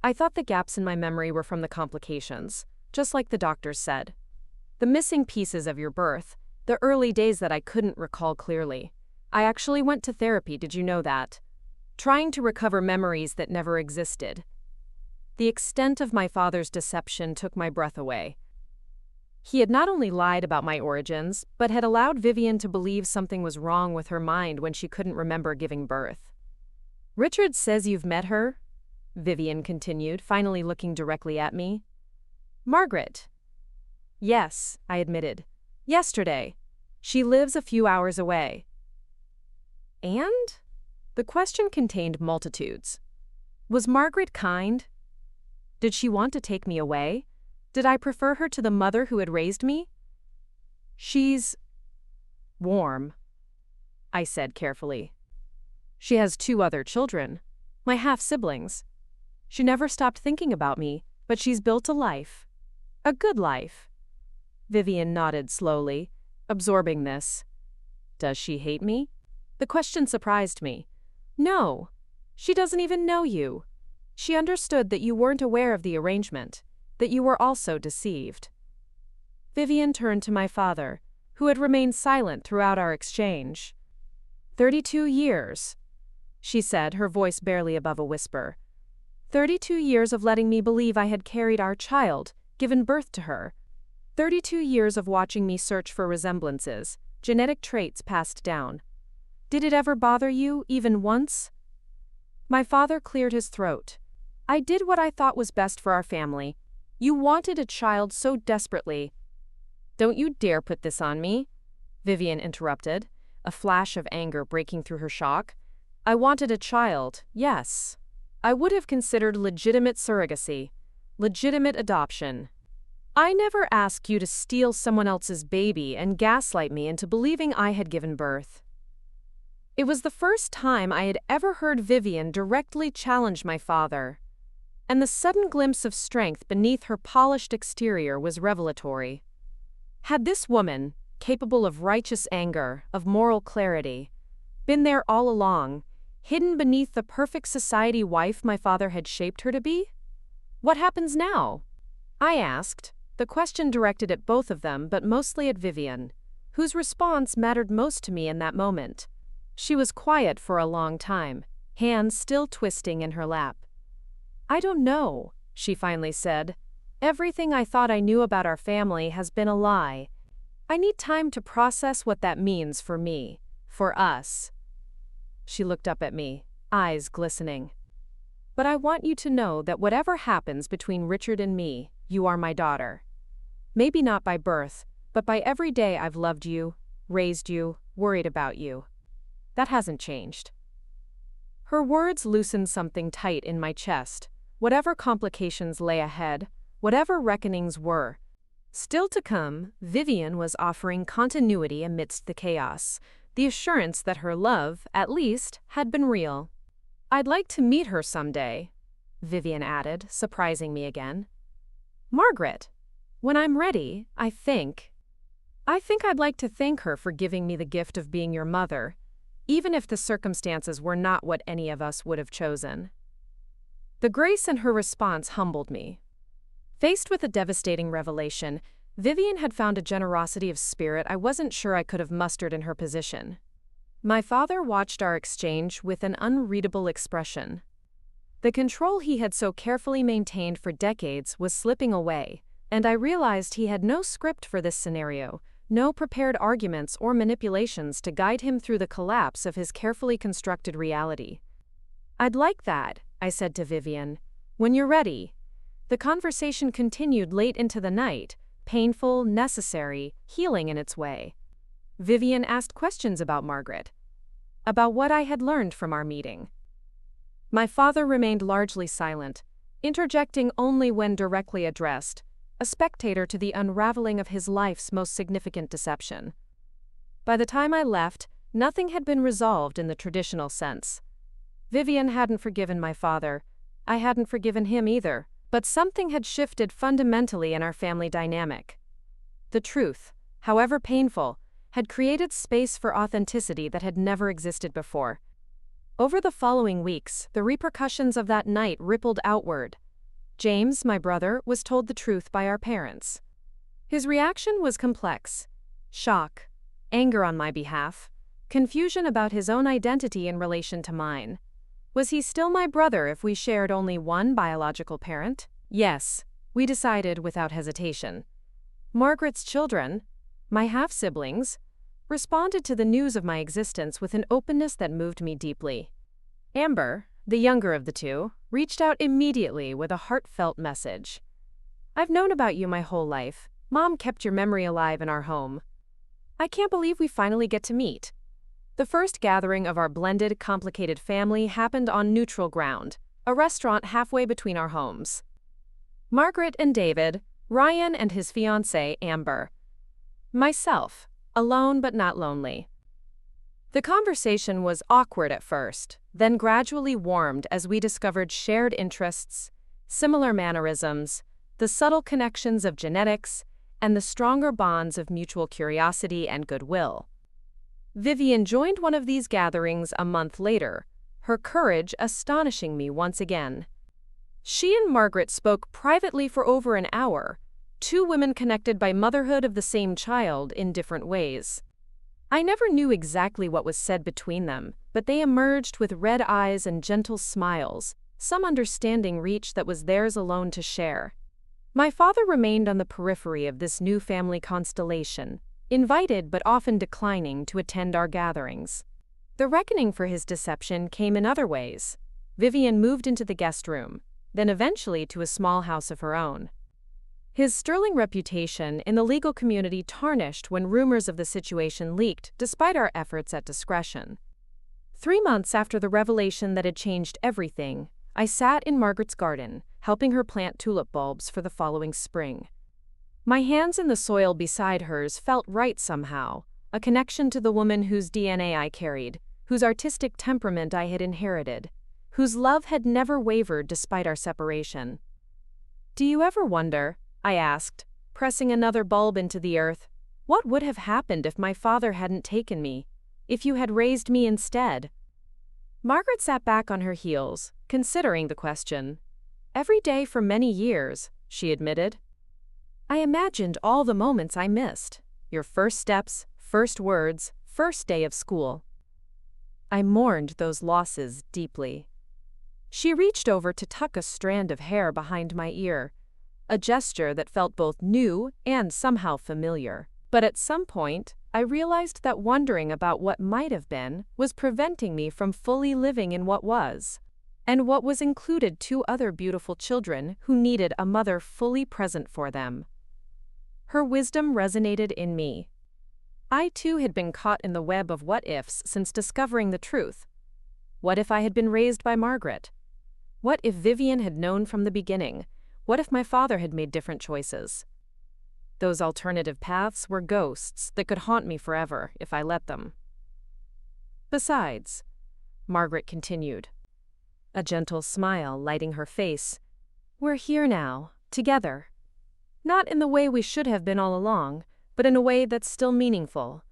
I thought the gaps in my memory were from the complications, just like the doctors said. The missing pieces of your birth, the early days that I couldn't recall clearly. I actually went to therapy, did you know that? Trying to recover memories that never existed." The extent of my father's deception took my breath away. He had not only lied about my origins, but had allowed Vivian to believe something was wrong with her mind when she couldn't remember giving birth. "Richard says you've met her?" Vivian continued, finally looking directly at me. "Margaret?" "Yes," I admitted. "Yesterday. She lives a few hours away." "And?" The question contained multitudes. Was Margaret kind? Did she want to take me away? Did I prefer her to the mother who had raised me? "She's warm," I said carefully. "She has 2 other children, my half-siblings. She never stopped thinking about me, but she's built a life. A good life." Vivian nodded slowly, absorbing this. "Does she hate me?" The question surprised me. "No. She doesn't even know you. She understood that you weren't aware of the arrangement, that you were also deceived." Vivian turned to my father, who had remained silent throughout our exchange. 32 years, she said, her voice barely above a whisper. 32 years of letting me believe I had carried our child, given birth to her. 32 years of watching me search for resemblances, genetic traits passed down. Did it ever bother you, even once? My father cleared his throat. "I did what I thought was best for our family. You wanted a child so desperately." "Don't you dare put this on me," Vivian interrupted, a flash of anger breaking through her shock. "I wanted a child, yes. I would have considered legitimate surrogacy, legitimate adoption. I never asked you to steal someone else's baby and gaslight me into believing I had given birth." It was the first time I had ever heard Vivian directly challenge my father, and the sudden glimpse of strength beneath her polished exterior was revelatory. Had this woman, capable of righteous anger, of moral clarity, been there all along, hidden beneath the perfect society wife my father had shaped her to be? "What happens now?" I asked, the question directed at both of them but mostly at Vivian, whose response mattered most to me in that moment. She was quiet for a long time, hands still twisting in her lap. "I don't know," she finally said. Everything I thought I knew about our family has been a lie. I need time to process what that means for me, for us." She looked up at me, eyes glistening. "But I want you to know that whatever happens between Richard and me, you are my daughter. Maybe not by birth, but by every day I've loved you, raised you, worried about you. That hasn't changed." Her words loosened something tight in my chest. Whatever complications lay ahead, whatever reckonings were still to come, Vivian was offering continuity amidst the chaos, the assurance that her love, at least, had been real. "I'd like to meet her someday," Vivian added, surprising me again. "Margaret, when I'm ready, I think I'd like to thank her for giving me the gift of being your mother, even if the circumstances were not what any of us would have chosen." The grace in her response humbled me. Faced with a devastating revelation, Vivian had found a generosity of spirit I wasn't sure I could have mustered in her position. My father watched our exchange with an unreadable expression. The control he had so carefully maintained for decades was slipping away, and I realized he had no script for this scenario, no prepared arguments or manipulations to guide him through the collapse of his carefully constructed reality. "I'd like that," I said to Vivian. "When you're ready." The conversation continued late into the night, painful, necessary, healing in its way. Vivian asked questions about Margaret, about what I had learned from our meeting. My father remained largely silent, interjecting only when directly addressed, a spectator to the unraveling of his life's most significant deception. By the time I left, nothing had been resolved in the traditional sense. Vivian hadn't forgiven my father. I hadn't forgiven him either. But something had shifted fundamentally in our family dynamic. The truth, however painful, had created space for authenticity that had never existed before. Over the following weeks, the repercussions of that night rippled outward. James, my brother, was told the truth by our parents. His reaction was complex: shock, anger on my behalf, confusion about his own identity in relation to mine. Was he still my brother if we shared only one biological parent? Yes, we decided without hesitation. Margaret's children, my half-siblings, responded to the news of my existence with an openness that moved me deeply. Amber, the younger of the two, reached out immediately with a heartfelt message. "I've known about you my whole life. Mom kept your memory alive in our home. I can't believe we finally get to meet." The first gathering of our blended, complicated family happened on neutral ground, a restaurant halfway between our homes. Margaret and David, Ryan and his fiancée, Amber. Myself, alone but not lonely. The conversation was awkward at first, then gradually warmed as we discovered shared interests, similar mannerisms, the subtle connections of genetics, and the stronger bonds of mutual curiosity and goodwill. Vivian joined one of these gatherings a month later, her courage astonishing me once again. She and Margaret spoke privately for over an hour, two women connected by motherhood of the same child in different ways. I never knew exactly what was said between them, but they emerged with red eyes and gentle smiles, some understanding reached that was theirs alone to share. My father remained on the periphery of this new family constellation, invited but often declining to attend our gatherings. The reckoning for his deception came in other ways. Vivian moved into the guest room, then eventually to a small house of her own. His sterling reputation in the legal community tarnished when rumors of the situation leaked, despite our efforts at discretion. 3 months after the revelation that had changed everything, I sat in Margaret's garden, helping her plant tulip bulbs for the following spring. My hands in the soil beside hers felt right somehow, a connection to the woman whose DNA I carried, whose artistic temperament I had inherited, whose love had never wavered despite our separation. "Do you ever wonder," I asked, pressing another bulb into the earth, "what would have happened if my father hadn't taken me, if you had raised me instead?" Margaret sat back on her heels, considering the question. "Every day for many years," she admitted. "I imagined all the moments I missed. Your first steps, first words, first day of school. I mourned those losses deeply." She reached over to tuck a strand of hair behind my ear. a gesture that felt both new and somehow familiar. But at some point, I realized that wondering about what might have been was preventing me from fully living in what was. And what was included two other beautiful children who needed a mother fully present for them. Her wisdom resonated in me. I too had been caught in the web of what-ifs since discovering the truth. What if I had been raised by Margaret? What if Vivian had known from the beginning? What if my father had made different choices? Those alternative paths were ghosts that could haunt me forever if I let them. Besides, Margaret continued, a gentle smile lighting her face, we're here now, together. Not in the way we should have been all along, but in a way that's still meaningful.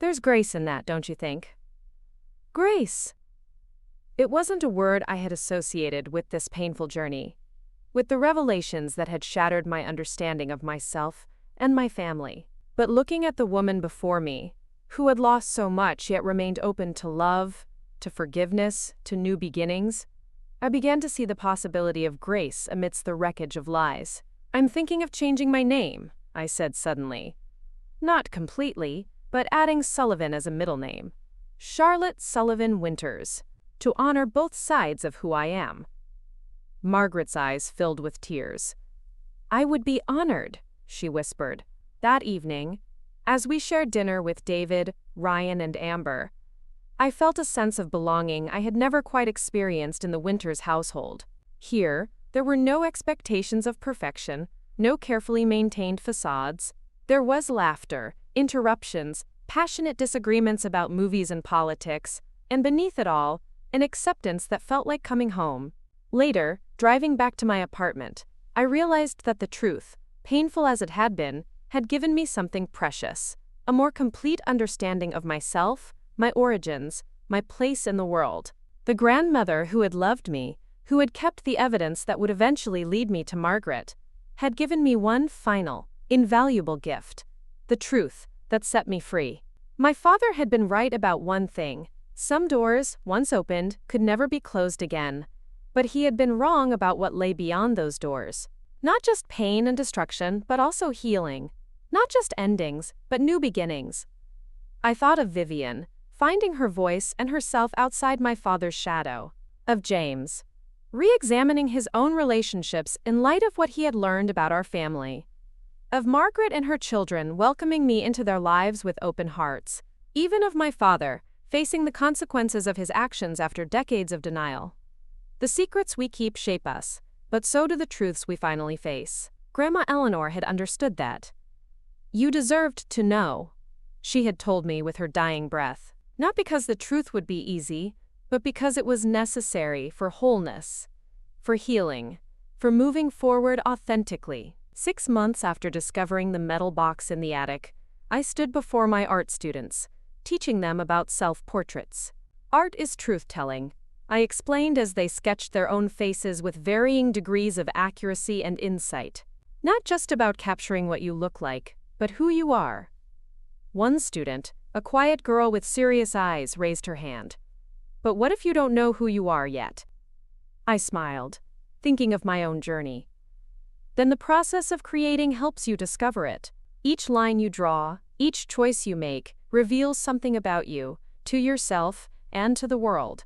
There's grace in that, don't you think? Grace! It wasn't a word I had associated with this painful journey, with the revelations that had shattered my understanding of myself and my family. But looking at the woman before me, who had lost so much yet remained open to love, to forgiveness, to new beginnings, I began to see the possibility of grace amidst the wreckage of lies. I'm thinking of changing my name, I said suddenly. Not completely, but adding Sullivan as a middle name. Charlotte Sullivan Winters, to honor both sides of who I am. Margaret's eyes filled with tears. I would be honored, she whispered. That evening, as we shared dinner with David, Ryan, and Amber, I felt a sense of belonging I had never quite experienced in the Winters household. Here, there were no expectations of perfection, no carefully maintained facades. There was laughter, interruptions, passionate disagreements about movies and politics, and beneath it all, an acceptance that felt like coming home. Later, driving back to my apartment, I realized that the truth, painful as it had been, had given me something precious, a more complete understanding of myself, my origins, my place in the world. The grandmother who had loved me, who had kept the evidence that would eventually lead me to Margaret, had given me one final, invaluable gift, the truth that set me free. My father had been right about one thing: some doors, once opened, could never be closed again. But he had been wrong about what lay beyond those doors. Not just pain and destruction, but also healing. Not just endings, but new beginnings. I thought of Vivian, finding her voice and herself outside my father's shadow. Of James, re-examining his own relationships in light of what he had learned about our family. Of Margaret and her children welcoming me into their lives with open hearts. Even of my father, facing the consequences of his actions after decades of denial. The secrets we keep shape us, but so do the truths we finally face. Grandma Eleanor had understood that. You deserved to know, she had told me with her dying breath. Not because the truth would be easy, but because it was necessary for wholeness, for healing, for moving forward authentically. 6 months after discovering the metal box in the attic, I stood before my art students, teaching them about self-portraits. Art is truth-telling, I explained as they sketched their own faces with varying degrees of accuracy and insight. Not just about capturing what you look like, but who you are. One student, a quiet girl with serious eyes, raised her hand. But what if you don't know who you are yet? I smiled, thinking of my own journey. Then the process of creating helps you discover it. Each line you draw, each choice you make, reveals something about you, to yourself, and to the world.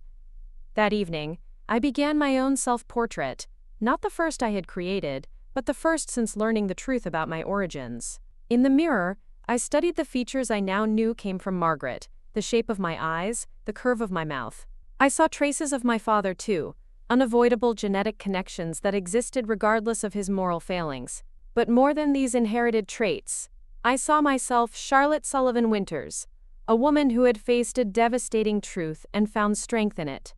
That evening, I began my own self-portrait, not the first I had created, but the first since learning the truth about my origins. In the mirror, I studied the features I now knew came from Margaret, the shape of my eyes, the curve of my mouth. I saw traces of my father too, unavoidable genetic connections that existed regardless of his moral failings. But more than these inherited traits, I saw myself Charlotte Sullivan Winters, a woman who had faced a devastating truth and found strength in it.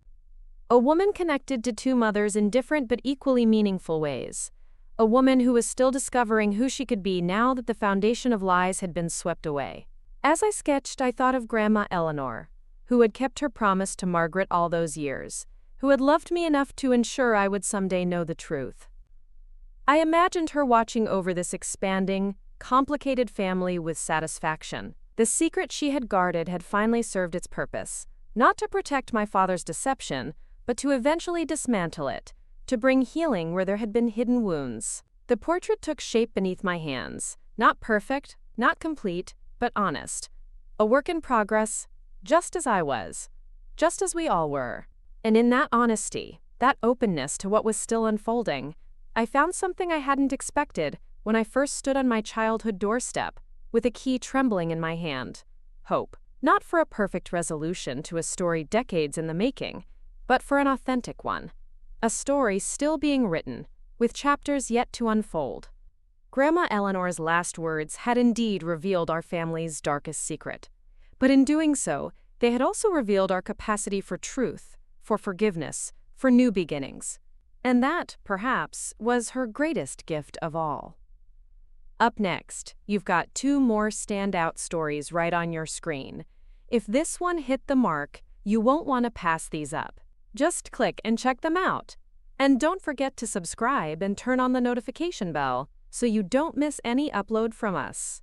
A woman connected to two mothers in different but equally meaningful ways. A woman who was still discovering who she could be now that the foundation of lies had been swept away. As I sketched, I thought of Grandma Eleanor, who had kept her promise to Margaret all those years, who had loved me enough to ensure I would someday know the truth. I imagined her watching over this expanding, complicated family with satisfaction. The secret she had guarded had finally served its purpose, not to protect my father's deception, but to eventually dismantle it, to bring healing where there had been hidden wounds. The portrait took shape beneath my hands. Not perfect, not complete, but honest. A work in progress, just as I was. Just as we all were. And in that honesty, that openness to what was still unfolding, I found something I hadn't expected when I first stood on my childhood doorstep, with a key trembling in my hand. Hope. Not for a perfect resolution to a story decades in the making, but for an authentic one. A story still being written, with chapters yet to unfold. Grandma Eleanor's last words had indeed revealed our family's darkest secret. But in doing so, they had also revealed our capacity for truth, for forgiveness, for new beginnings. And that, perhaps, was her greatest gift of all. Up next, you've got 2 more standout stories right on your screen. If this one hit the mark, you won't want to pass these up. Just click and check them out. And don't forget to subscribe and turn on the notification bell so you don't miss any upload from us.